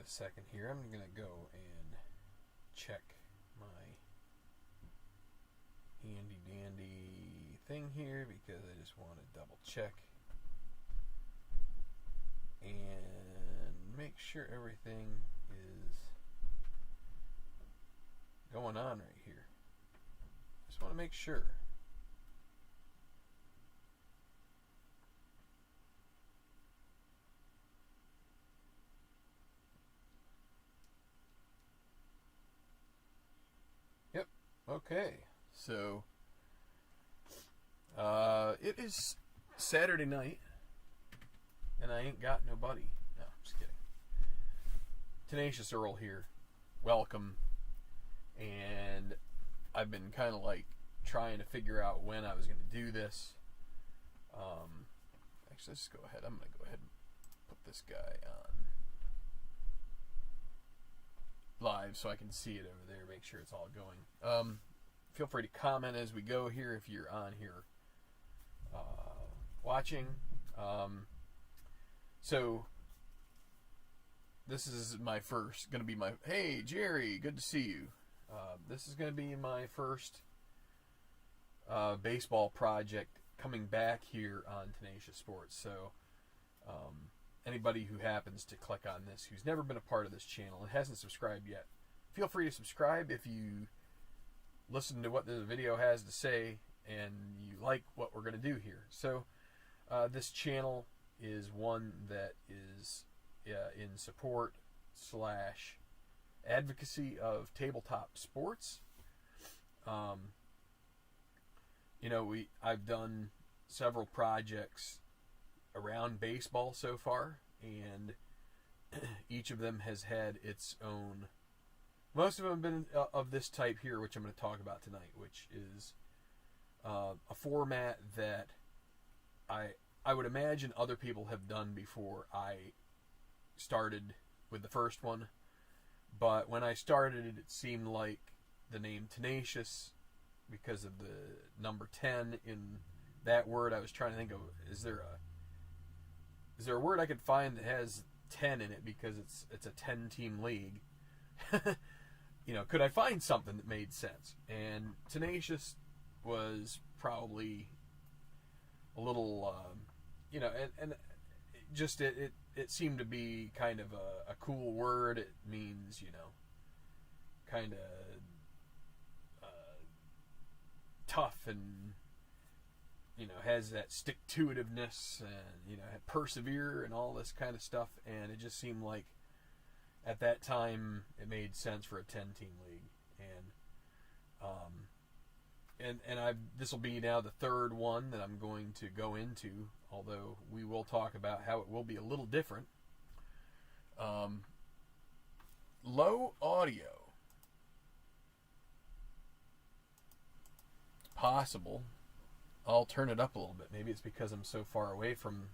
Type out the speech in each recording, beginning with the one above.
a second here. I'm going to go and check my handy dandy thing here because I just want to double check and make sure everything is going on right here. Just want to make sure. Yep. Okay. So it is Saturday night and I ain't got nobody. No, I'm just kidding. Tenacious Earl here. Welcome. And I've been kind of like trying to figure out when I was going to do this. Actually, let's go ahead. I'm going to go ahead and put this guy on live so I can see it over there, make sure it's all going. Feel free to comment as we go here if you're on here watching. So this is my first, going to be my, hey Jerry, good to see you. This is going to be my first baseball project coming back here on Tenacious Sports. So anybody who happens to click on this who's never been a part of this channel and hasn't subscribed yet, feel free to subscribe if you listen to what the video has to say and you like what we're going to do here. So this channel is one that is in support / advocacy of tabletop sports. I've done several projects around baseball so far, and each of them has had its own. Most of them have been of this type here, which I'm going to talk about tonight, which is a format that I would imagine other people have done before I started with the first one. But when I started it seemed like the name Tenacious, because of the number 10 in that word. I was trying to think of, is there a word I could find that has 10 in it, because it's a 10-team league. Could I find something that made sense? And Tenacious was probably a little, and just it seemed to be kind of a cool word. It means, kind of tough and, has that stick-to-itiveness and, persevere and all this kind of stuff. And it just seemed like at that time it made sense for a 10-team league. And this will be now the third one that I'm going to go into, although we will talk about how it will be a little different. Low audio. Possible. I'll turn it up a little bit. Maybe it's because I'm so far away from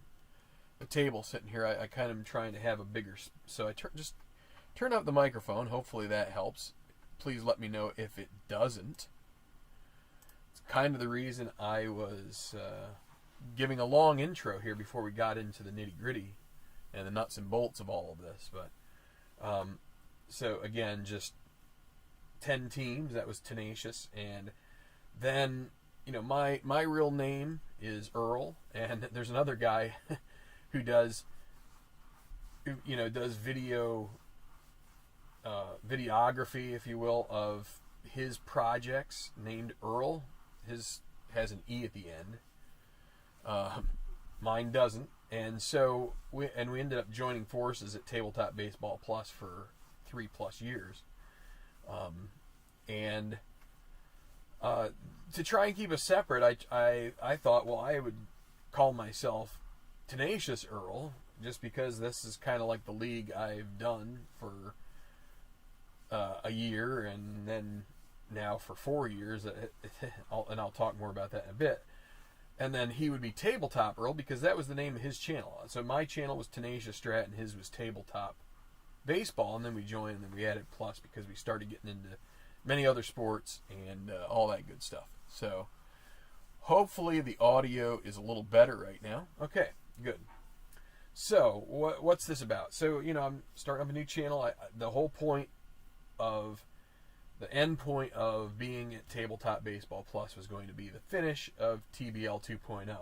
the table sitting here. I kind of am trying to have a bigger... So I just turn up the microphone. Hopefully that helps. Please let me know if it doesn't. It's kind of the reason I was giving a long intro here before we got into the nitty-gritty and the nuts and bolts of all of this. But so again, just 10 teams. That was Tenacious. And then, my real name is Earl, and there's another guy who does video, videography, if you will, of his projects, named Earl. His has an E at the end. Mine doesn't. And so we ended up joining forces at Tabletop Baseball Plus for 3+ years. To try and keep us separate, I thought, well, I would call myself Tenacious Earl, just because this is kind of like the league I've done for a year, and then now for 4 years, and I'll talk more about that in a bit. And then he would be Tabletop Earl, because that was the name of his channel. So my channel was Tenacious Strat, and his was Tabletop Baseball, and then we joined, and then we added Plus because we started getting into many other sports and all that good stuff. So hopefully the audio is a little better right now. Okay, good. So, what's this about? So, I'm starting up a new channel. The whole point of the end point of being at Tabletop Baseball Plus was going to be the finish of TBL 2.0.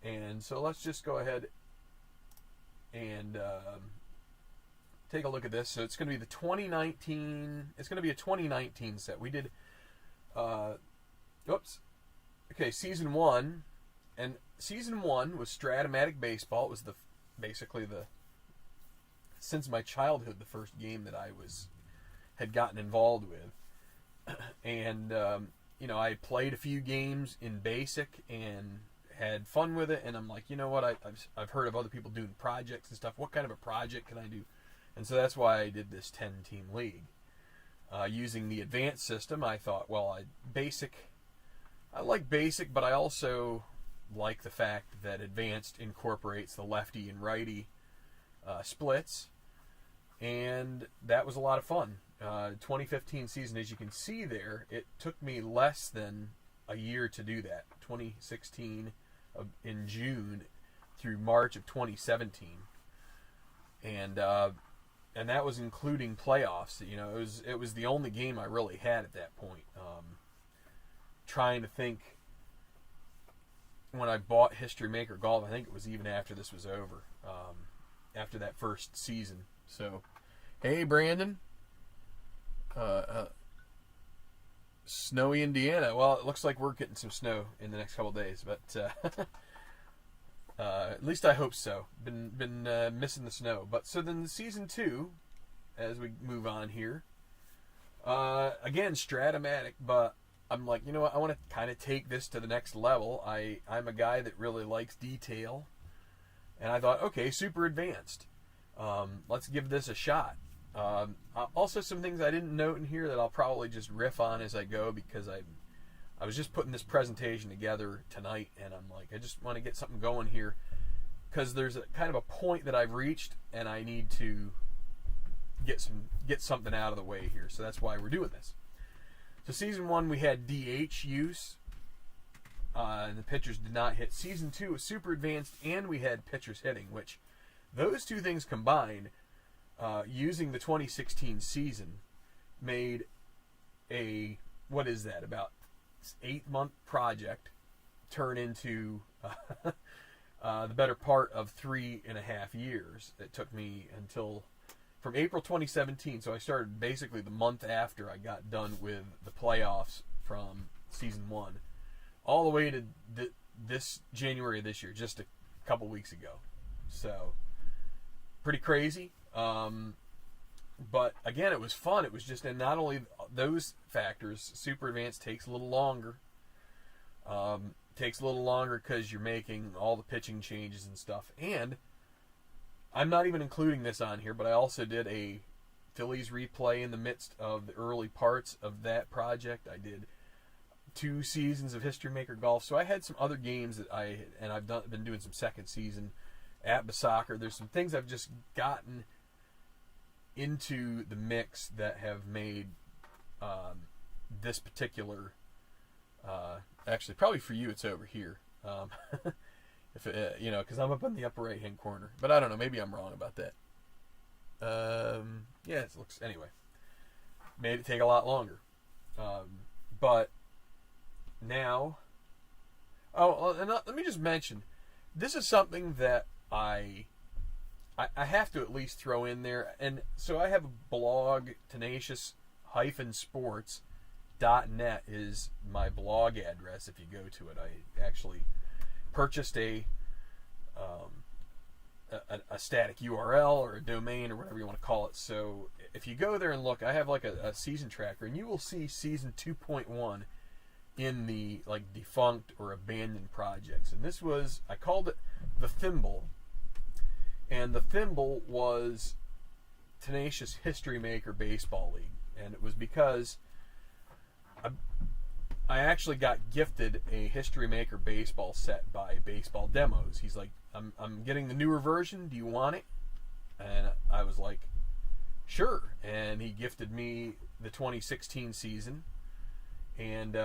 And so let's just go ahead and take a look at this. So it's going to be the 2019. It's going to be a 2019 set. We did. Okay, season 1, and season 1 was Stratomatic Baseball. It was basically since my childhood, the first game that I had gotten involved with. And I played a few games in Basic and had fun with it, and I'm like, you know what, I've heard of other people doing projects and stuff. What kind of a project can I do? And so that's why I did this 10-team league. Using the advanced system, I thought, well, I like Basic, but I also like the fact that advanced incorporates the lefty and righty splits, and that was a lot of fun. 2015 season, as you can see there, it took me less than a year to do that. 2016 in June through March of 2017, and that was including playoffs. It was the only game I really had at that point. Trying to think, when I bought History Maker Golf, I think it was even after this was over, after that first season. So, hey Brandon, snowy Indiana. Well, it looks like we're getting some snow in the next couple of days, but at least I hope so. Been missing the snow. But so then season 2, as we move on here, again Stratomatic, but I'm like, you know what, I want to kind of take this to the next level. I'm a guy that really likes detail, and I thought, okay, super advanced. Let's give this a shot. Also, some things I didn't note in here that I'll probably just riff on as I go, because I was just putting this presentation together tonight, and I'm like, I just want to get something going here, because there's a kind of a point that I've reached, and I need to get something out of the way here. So that's why we're doing this. So season 1 we had DH use, and the pitchers did not hit. Season 2 was super advanced, and we had pitchers hitting, which those two things combined, using the 2016 season, made about 8-month project turn into the better part of 3.5 years. It took me until from April 2017, so I started basically the month after I got done with the playoffs from season 1, all the way to this January of this year, just a couple weeks ago. So pretty crazy. But again, it was fun. It was just, and not only those factors, super advanced takes a little longer. Takes a little longer because you're making all the pitching changes and stuff. And I'm not even including this on here, but I also did a Phillies replay in the midst of the early parts of that project. I did 2 seasons of History Maker Golf. So I had some other games that I've been doing some second season at Basoccer. There's some things I've just gotten into the mix that have made this particular, actually probably for you it's over here, if because I'm up in the upper right hand corner, but I don't know, maybe I'm wrong about that. Yeah, it looks, anyway, made it take a lot longer, but now, and let me just mention, this is something that I have to at least throw in there. And so I have a blog, Tenacious-sports.net is my blog address if you go to it. I actually purchased a static URL or a domain or whatever you want to call it. So if you go there and look, I have like a season tracker, and you will see season 2.1 in the like defunct or abandoned projects. And this was, I called it the Thimble. And the Thimble was Tenacious History Maker Baseball League. And it was because I actually got gifted a History Maker baseball set by Baseball Demos. He's like, I'm getting the newer version. Do you want it? And I was like, sure. And he gifted me the 2016 season. And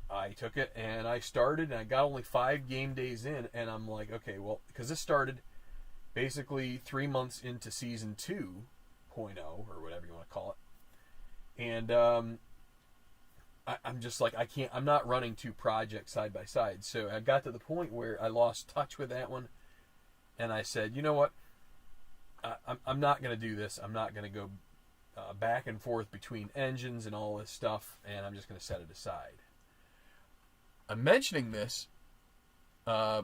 I took it and I started, and I got only 5 game days in, and I'm like, okay, well, because this started basically 3 months into season 2.0 or whatever you want to call it, and I'm just like, I'm not running 2 projects side by side. So I got to the point where I lost touch with that one, and I said, you know what, I'm not going to do this. I'm not going to go back and forth between engines and all this stuff, and I'm just going to set it aside. I'm mentioning this. I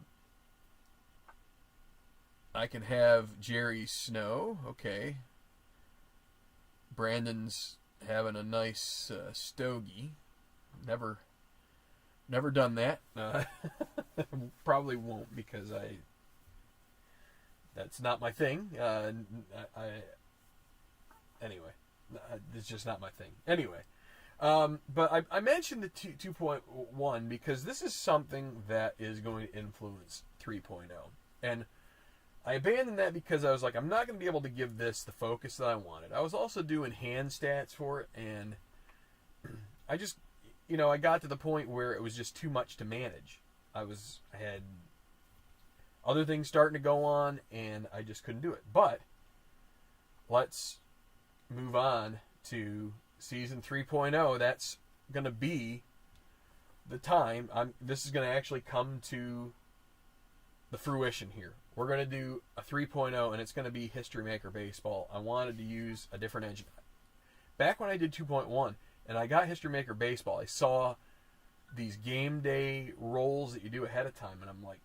can have Jerry's snow. Okay. Brandon's having a nice stogie. Never done that. Probably won't, because that's not my thing. Anyway, it's just not my thing. Anyway. But I mentioned the 2.1 because this is something that is going to influence 3.0. And I abandoned that because I was like, I'm not going to be able to give this the focus that I wanted. I was also doing hand stats for it, and I just, I got to the point where it was just too much to manage. I had other things starting to go on, and I just couldn't do it. But let's move on to Season 3.0, that's going to be the time. This is going to actually come to the fruition here. We're going to do a 3.0, and it's going to be History Maker Baseball. I wanted to use a different engine. Back when I did 2.1, and I got History Maker Baseball, I saw these game day rolls that you do ahead of time, and I'm like,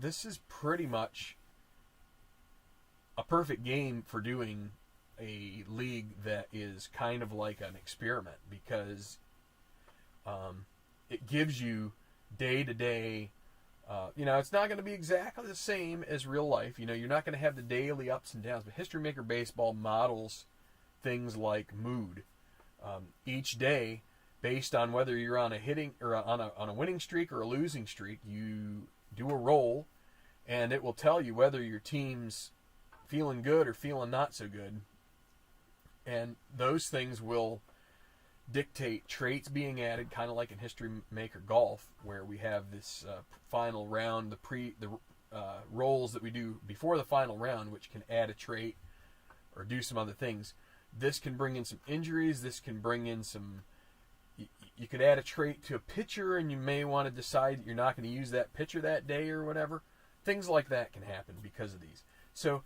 this is pretty much a perfect game for doing a league that is kind of like an experiment, because it gives you day to day. It's not going to be exactly the same as real life. You're not going to have the daily ups and downs, but History Maker Baseball models things like mood. Each day, based on whether you're on a hitting or on a winning streak or a losing streak, you do a roll, and it will tell you whether your team's feeling good or feeling not so good. And those things will dictate traits being added, kind of like in History Maker Golf, where we have this final round, the rolls that we do before the final round, which can add a trait or do some other things. This can bring in some injuries. This can bring in some. You could add a trait to a pitcher, and you may want to decide that you're not going to use that pitcher that day or whatever. Things like that can happen because of these. So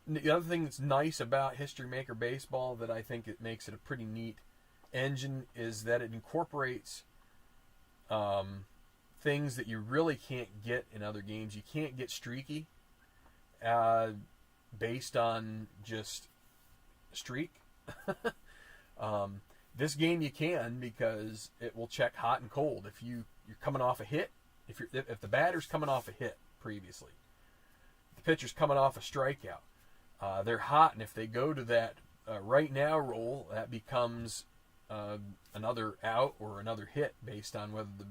the other thing that's nice about History Maker Baseball that I think it makes it a pretty neat engine is that it incorporates things that you really can't get in other games. You can't get streaky based on just streak. This game you can, because it will check hot and cold. If you're coming off a hit, if the batter's coming off a hit previously, the pitcher's coming off a strikeout, they're hot, and if they go to that right now roll, that becomes another out or another hit based on whether the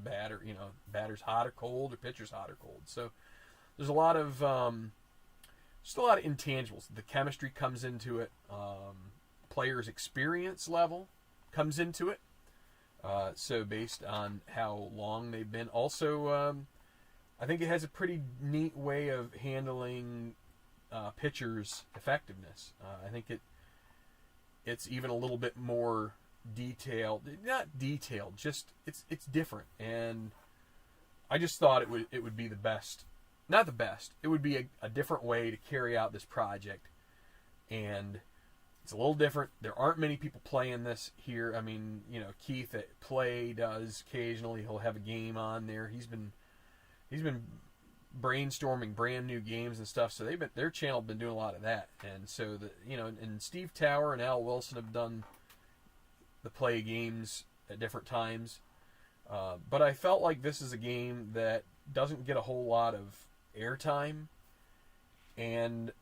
batter's hot or cold or pitcher's hot or cold. So there's a lot of just a lot of intangibles. The chemistry comes into it. Players' experience level comes into it. So based on how long they've been. Also, I think it has a pretty neat way of handling pitchers' effectiveness. I think it's even a little bit more detailed. Not detailed, just it's different. And I just thought it would be the best. Not the best. It would be a different way to carry out this project. And it's a little different. There aren't many people playing this here. I mean, Keith at Play does occasionally. He'll have a game on there. He's been brainstorming brand new games and stuff. So their channel been doing a lot of that. And so and Steve Tower and Al Wilson have done the Play games at different times. But I felt like this is a game that doesn't get a whole lot of airtime, and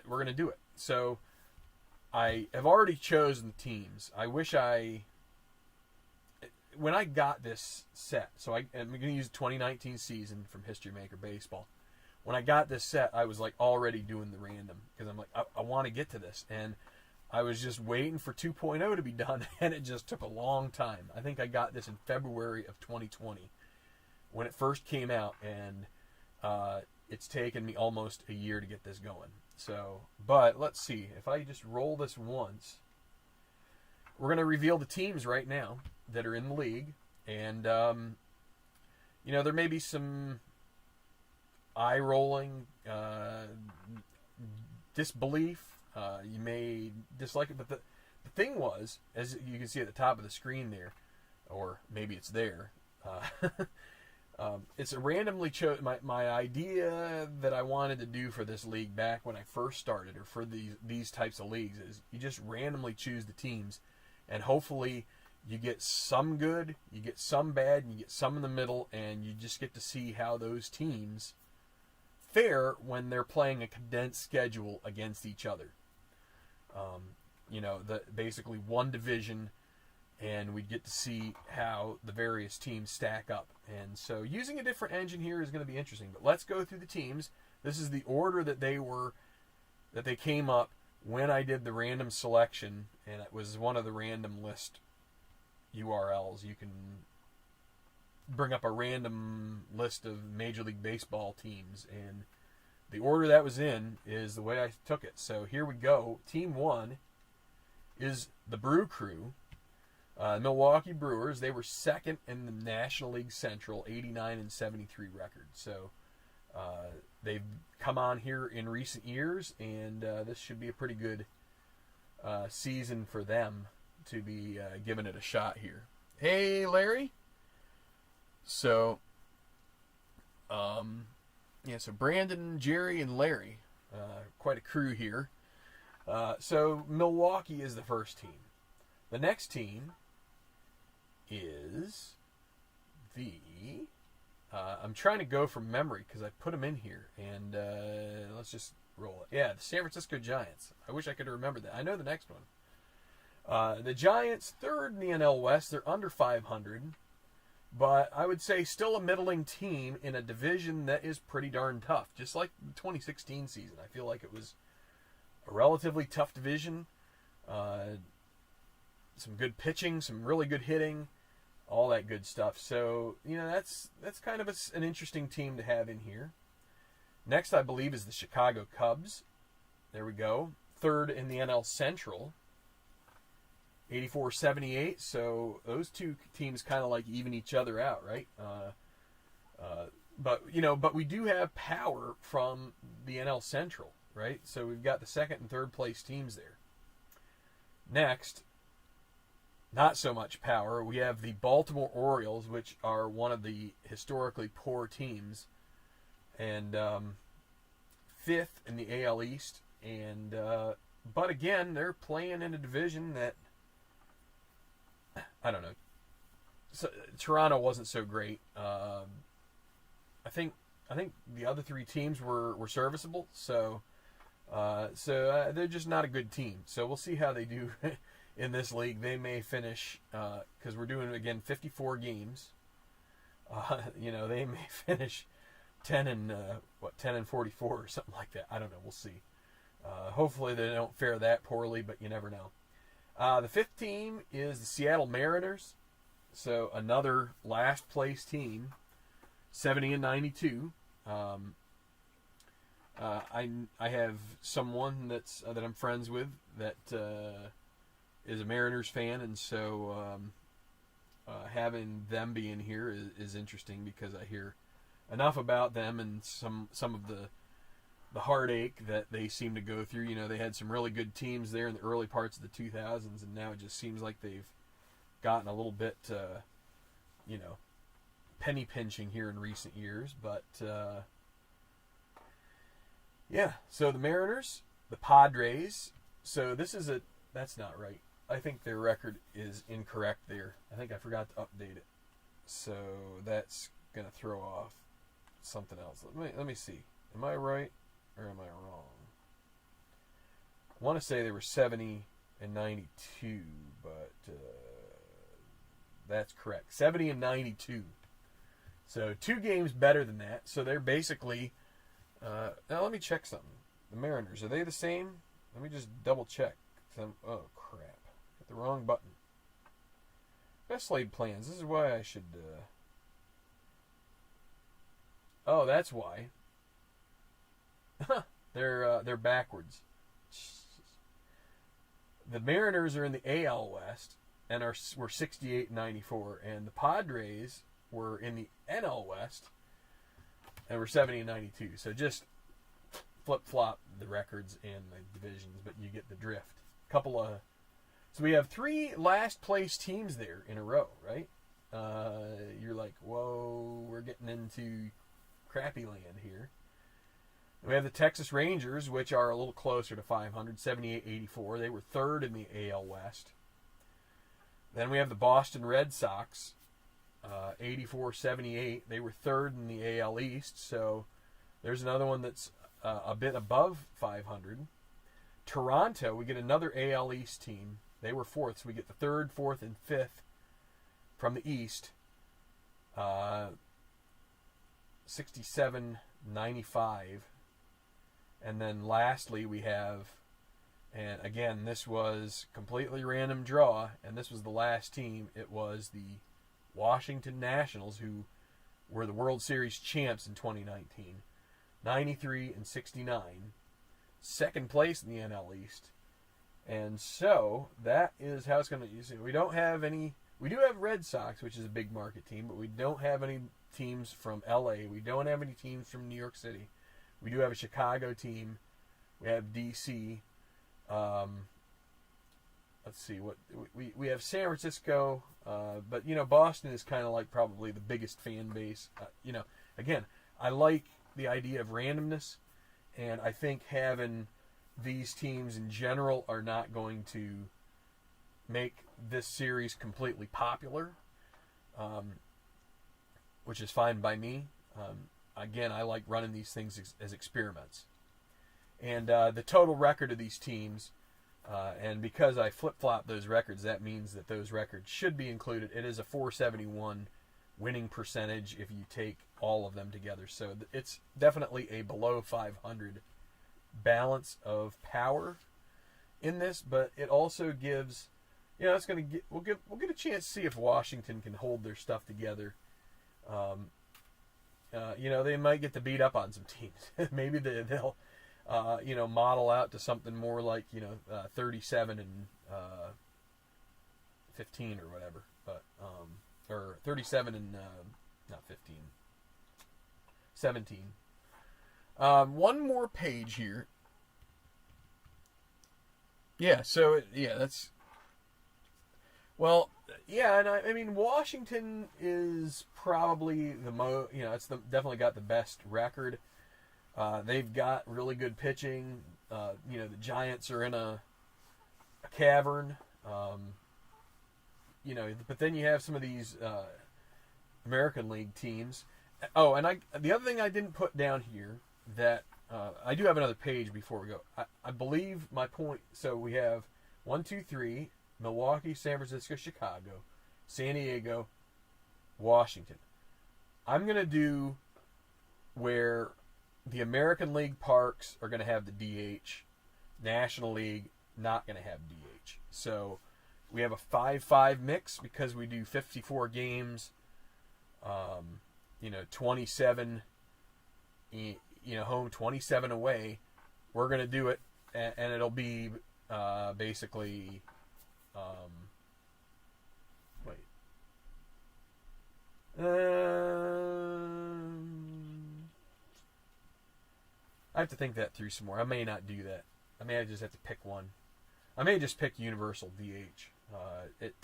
we're going to do it. So I have already chosen the teams. I wish when I got this set, so I'm going to use the 2019 season from History Maker Baseball. When I got this set, I was like already doing the random, because I'm like, I want to get to this. And I was just waiting for 2.0 to be done, and it just took a long time. I think I got this in February of 2020 when it first came out, and it's taken me almost a year to get this going. So, but let's see. If I just roll this once, we're going to reveal the teams right now that are in the league. And, there may be some eye-rolling disbelief. You may dislike it. But the thing was, as you can see at the top of the screen there, or maybe it's there, it's a randomly chosen. My idea that I wanted to do for this league back when I first started, or for these types of leagues, is you just randomly choose the teams, and hopefully you get some good, you get some bad, and you get some in the middle, and you just get to see how those teams fare when they're playing a condensed schedule against each other. Basically one division, and we get to see how the various teams stack up. And so using a different engine here is going to be interesting. But let's go through the teams. This is the order that they came up when I did the random selection, and it was one of the random list URLs. You can bring up a random list of Major League Baseball teams, and the order that was in is the way I took it. So here we go. Team 1 is the Brew Crew. Milwaukee Brewers. They were second in the National League Central, 89-73 record. So they've come on here in recent years, and this should be a pretty good season for them to be giving it a shot here. Hey, Larry. So, so Brandon, Jerry, and Larry, quite a crew here. So Milwaukee is the first team. The next team is the, I'm trying to go from memory because I put them in here, and let's just roll it. Yeah, the San Francisco Giants. I wish I could remember that. I know the next one. The Giants, third in the NL West. They're under 500, but I would say still a middling team in a division that is pretty darn tough. Just like the 2016 season, I feel like it was a relatively tough division. Some good pitching, some really good hitting, all that good stuff. So, that's kind of an interesting team to have in here. Next, I believe, is the Chicago Cubs. There we go. Third in the NL Central, 84-78. So those two teams kind of like even each other out, right? But we do have power from the NL Central, right? So we've got the second and third place teams there. Next, not so much power. We have the Baltimore Orioles, which are one of the historically poor teams, and fifth in the AL East. And but again, they're playing in a division that, I don't know. So, Toronto wasn't so great. I think the other three teams were serviceable. So they're just not a good team. So we'll see how they do in this league. They may finish, because we're doing, again, 54 games. They may finish 10 and 44 or something like that. I don't know. We'll see. Hopefully they don't fare that poorly, but you never know. The fifth team is the Seattle Mariners. So another last place team, 70-92. I have someone that I'm friends with that is a Mariners fan, and so having them be in here is interesting because I hear enough about them and some of the heartache that they seem to go through. They had some really good teams there in the early parts of the 2000s, and now it just seems like they've gotten a little bit, penny pinching here in recent years. But so the Mariners, the Padres. So that's not right. I think their record is incorrect there. I think I forgot to update it. So that's going to throw off something else. Let me see. Am I right or am I wrong? I want to say they were 70-92, but that's correct. 70-92. So 2 games better than that. So they're basically... now let me check something. The Mariners, are they the same? Let me just double check. them. Oh, crap. Hit the wrong button. Best laid plans. This is why I should... Oh, that's why. They're backwards. The Mariners are in the AL West and were 68-94, and the Padres were in the NL West and were 70-92. So just flip-flop the records and the divisions, but you get the drift. So we have 3 last-place teams there in a row, right? You're like, whoa, we're getting into crappy land here. We have the Texas Rangers, which are a little closer to 500, 78-84. They were 3rd in the AL West. Then we have the Boston Red Sox, 84-78. They were 3rd in the AL East, so there's another one that's a bit above 500. Toronto, we get another AL East team. They were 4th, so we get the 3rd, 4th, and 5th from the East. 67-95. And then lastly we have, and again this was completely random draw, and this was the last team. It was the Washington Nationals, who were the World Series champs in 2019. 93-69. Second place in the NL East. And so that is how it's going to use it. We don't have any. We do have Red Sox, which is a big market team, but we don't have any teams from LA. We don't have any teams from New York City. We do have a Chicago team. We have DC. Let's see what we have San Francisco, but Boston is kind of like probably the biggest fan base. Again, I like the idea of randomness, and I think having these teams in general are not going to make this series completely popular, which is fine by me. Again, I like running these things as experiments. And the total record of these teams, and because I flip-flop those records, that means that those records should be included. It is a 471 winning percentage if you take all of them together. So it's definitely a below 500 balance of power in this, but it also gives, it's going to get we'll get a chance to see if Washington can hold their stuff together. They might get to beat up on some teams. Maybe they'll model out to something more like 37 and 15 or whatever, but or 37 and not 15, 17. One more page here. Yeah, so that's. Well, yeah, and I mean Washington is probably the most. Definitely got the best record. They've got really good pitching. The Giants are in a cavern. But then you have some of these American League teams. Oh, and the other thing I didn't put down here that I do have another page before we go. I believe my point. So we have 1, 2, 3. Milwaukee, San Francisco, Chicago, San Diego, Washington. I'm going to do where the American League parks are going to have the DH, National League not going to have DH. So we have a 5-5 mix because we do 54 games, 27 home, 27 away. We're going to do it, and it'll be basically... I have to think that through some more. I may not do that. I may just have to pick one. I may just pick universal DH. It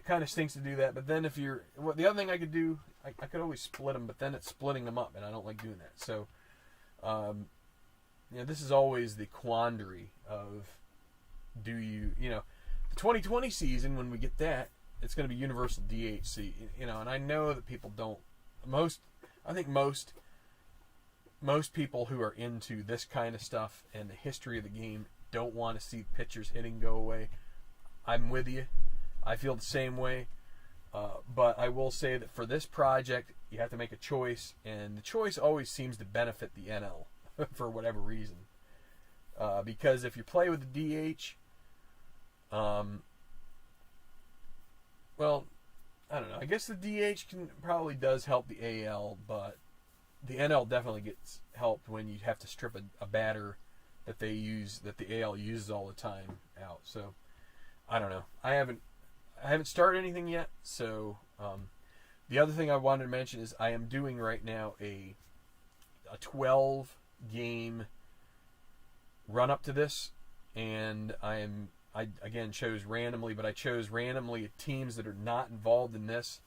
kind of stinks to do that, but then if you're... the other thing I could do, I could always split them, but then it's splitting them up, and I don't like doing that. So, this is always the quandary of, do you... the 2020 season, when we get that, it's going to be universal DHC, and I know that people don't. I think most people who are into this kind of stuff and the history of the game don't want to see pitchers hitting go away. I'm with you. I feel the same way. But I will say that for this project, you have to make a choice, and the choice always seems to benefit the NL for whatever reason. Because if you play with the DH, Well, I don't know. I guess the DH probably does help the AL, but the NL definitely gets helped when you have to strip a batter that the AL uses all the time out. So I don't know. I haven't started anything yet. So the other thing I wanted to mention is I am doing right now a 12 game run up to this, and I again chose randomly, but I chose randomly teams that are not involved in this.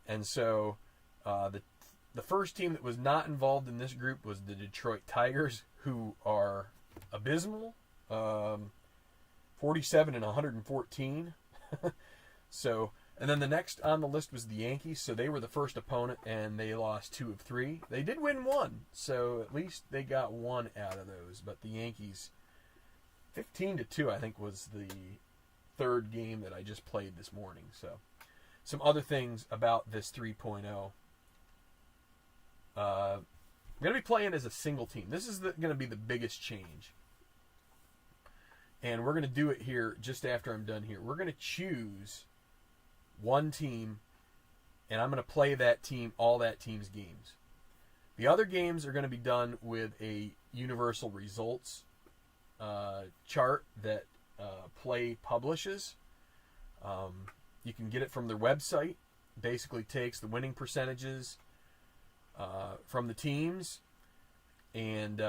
And so the first team that was not involved in this group was the Detroit Tigers, who are abysmal, 47 and 114. So, and then the next on the list was the Yankees. So they were the first opponent, and they lost 2 of 3. They did win 1, so at least they got 1 out of those. But the Yankees, 15-2, I think, was the third game that I just played this morning. So, some other things about this 3.0. I'm going to be playing as a single team. This is going to be the biggest change. And we're going to do it here just after I'm done here. We're going to choose one team, and I'm going to play that team, all that team's games. The other games are going to be done with a universal results chart that Play publishes. You can get it from their website. Basically takes the winning percentages from the teams, and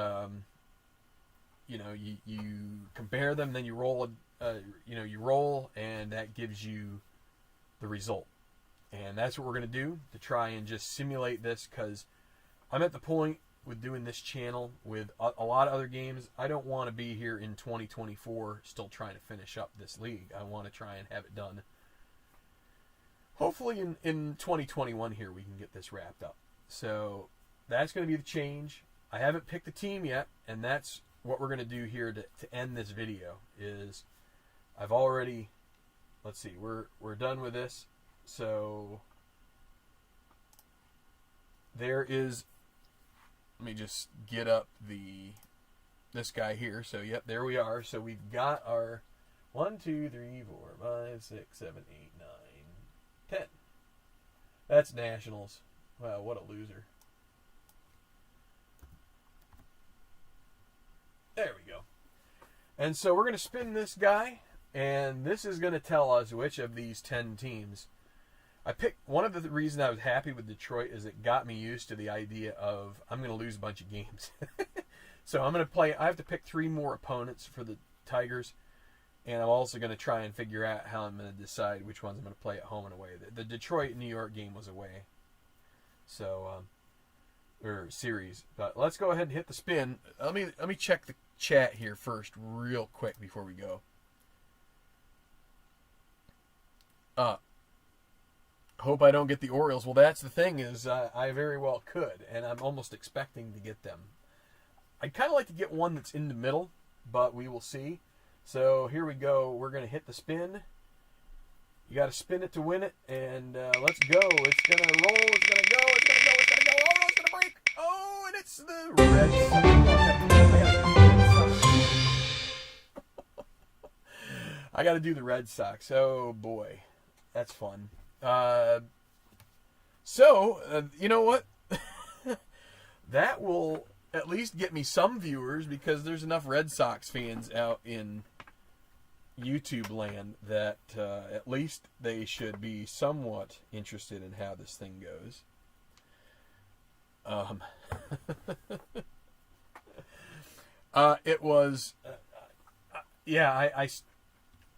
you compare them. Then you roll you roll, and that gives you the result. And that's what we're going to do to try and just simulate this, because I'm at the point with doing this channel with a lot of other games. I don't want to be here in 2024 still trying to finish up this league. I want to try and have it done. Hopefully in 2021 here we can get this wrapped up. So that's going to be the change. I haven't picked the team yet, and that's what we're going to do here to end this video. Is I've already, let's see, we're done with this. So there is, let me just get up this guy here. So yep, there we are. So we've got our 1, 2, 3, 4, 5, 6, 7, 8, 9, 10. That's Nationals. Wow, what a loser. There we go. And so we're going to spin this guy, and this is going to tell us which of these 10 teams. I picked, one of the reasons I was happy with Detroit is it got me used to the idea of I'm going to lose a bunch of games. So I'm going to play, I have to pick 3 more opponents for the Tigers, and I'm also going to try and figure out how I'm going to decide which ones I'm going to play at home and away. The Detroit-New York game was away. So, or series. But let's go ahead and hit the spin. Let me check the chat here first real quick before we go. Hope I don't get the Orioles. Well, that's the thing, is I very well could, and I'm almost expecting to get them. I'd kind of like to get one that's in the middle, but we will see. So here we go. We're going to hit the spin. You got to spin it to win it, and let's go. It's going to roll. It's going to go. It's going to go. It's going to go. Oh, no, it's going to break. Oh, and it's the Red Sox. I got to do the Red Sox. Oh, boy. That's fun. You know what? That will at least get me some viewers, because there's enough Red Sox fans out in YouTube land that at least they should be somewhat interested in how this thing goes. It was,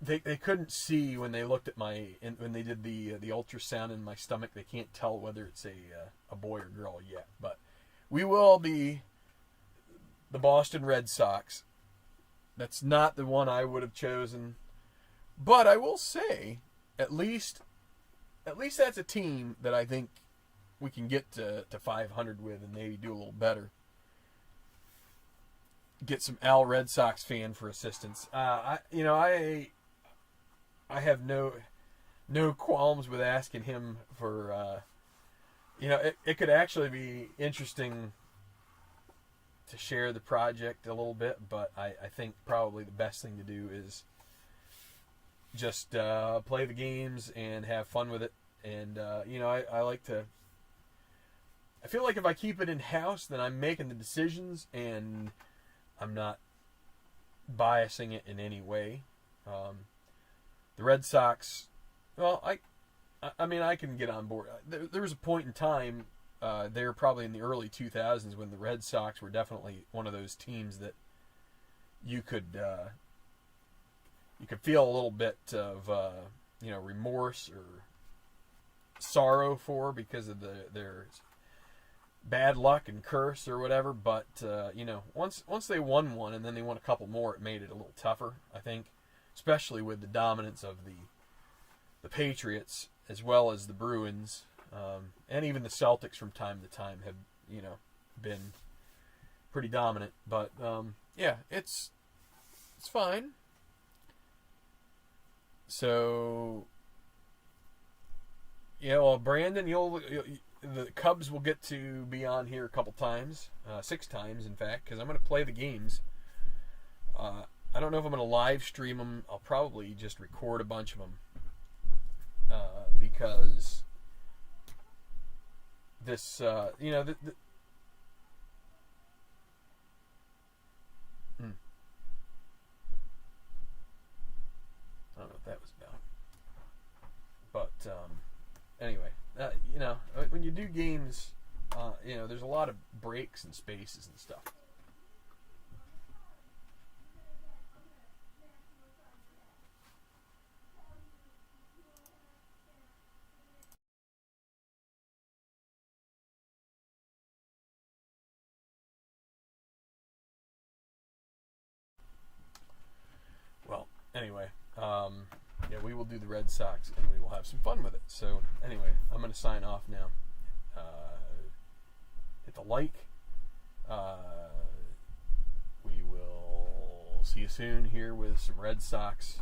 they couldn't see when they looked at when they did the ultrasound in my stomach. They can't tell whether it's a boy or girl yet, but we will be the Boston Red Sox. That's not the one I would have chosen, but I will say, at least that's a team that I think we can get to 500 with, and maybe do a little better. Get some Al Red Sox fan for assistance. I have no qualms with asking him for. It could actually be interesting to share the project a little bit, but I think probably the best thing to do is just play the games and have fun with it. And I like to. I feel like if I keep it in house, then I'm making the decisions and I'm not biasing it in any way. The Red Sox, well, I mean, I can get on board. There was a point in time, there probably in the early 2000s, when the Red Sox were definitely one of those teams that you could feel a little bit of remorse or sorrow for because of their bad luck and curse or whatever. But once they won one and then they won a couple more, it made it a little tougher, I think, especially with the dominance of the Patriots as well as the Bruins, and even the Celtics from time to time have been pretty dominant. But it's fine. So well, Brandon, the Cubs will get to be on here a couple times, 6 times in fact, because I'm going to play the games. I don't know if I'm going to live stream them. I'll probably just record a bunch of them, because this, I don't know what that was about. But anyway, when you do games, there's a lot of breaks and spaces and stuff. Well, anyway, we will do the Red Sox and we will have some fun with it. So anyway, I'm going to sign off now. Hit the like. We will see you soon here with some Red Sox